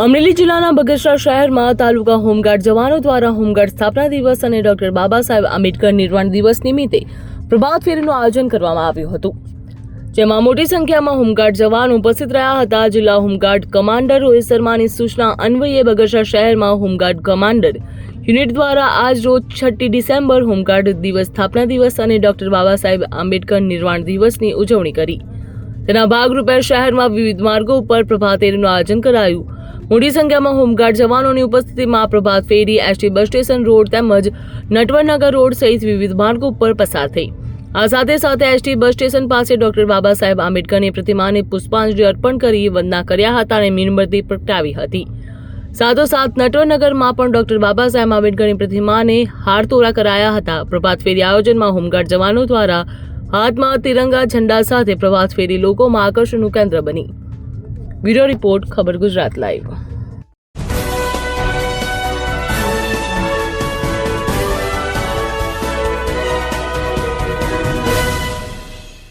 અમરેલી જિલ્લાના બગસરા શહેરમાં તાલુકા હોમગાર્ડ જવાનો દ્વારા હોમગાર્ડ સ્થાપના દિવસ અને ડોક્ટર બાબા સાહેબ આંબેડકર નિર્વાણ દિવસ નિમિત્તે પ્રભાત ફેરીનું આયોજન કરવામાં આવ્યું હતું, જેમાં મોટી સંખ્યામાં હોમગાર્ડ જવાનો ઉપસ્થિત રહ્યા હતા। જિલ્લા હોમગાર્ડ કમાન્ડર રોહિત શર્માની સૂચના અન્વયે બગસરા શહેરમાં હોમગાર્ડ કમાન્ડર યુનિટ દ્વારા આજ રોજ 6 ડિસેમ્બર હોમગાર્ડ દિવસ, સ્થાપના દિવસ અને ડોક્ટર બાબા સાહેબ આંબેડકર નિર્વાણ દિવસની ઉજવણી કરી। તેના ભાગરૂપે શહેરમાં વિવિધ માર્ગો ઉપર પ્રભાત ફેરીનું આયોજન કરાયું। મોટી સંખ્યામાં હોમગાર્ડ જવાનોની ઉપસ્થિતિમાં પ્રભાત ફેરી એસટી બસ સ્ટેશન રોડ તેમજ નટવરનગર રોડ સહિત વિવિધ માર્ગો પર પસાર થઈ। આ સાથે સાથે એસટી બસ સ્ટેશન પાસે ડોક્ટર બાબા સાહેબ આંબેડકરની પ્રતિમાને પુષ્પાંજલિ અર્પણ કરી વંદના કર્યા હતા અને મીણબત્તી પ્રગટાવી હતી। સાથોસાથ નટવરનગરમાં પણ ડોક્ટર બાબા સાહેબ આંબેડકરની પ્રતિમાને હારતોરા કરાયા હતા। પ્રભાત ફેરી આયોજનમાં હોમગાર્ડ જવાનો દ્વારા હાથમાં તિરંગા ઝંડા સાથે પ્રભાત ફેરી લોકોમાં આકર્ષણનું કેન્દ્ર બની। બ્યુરો રિપોર્ટ, ખબર ગુજરાત લાઈવ।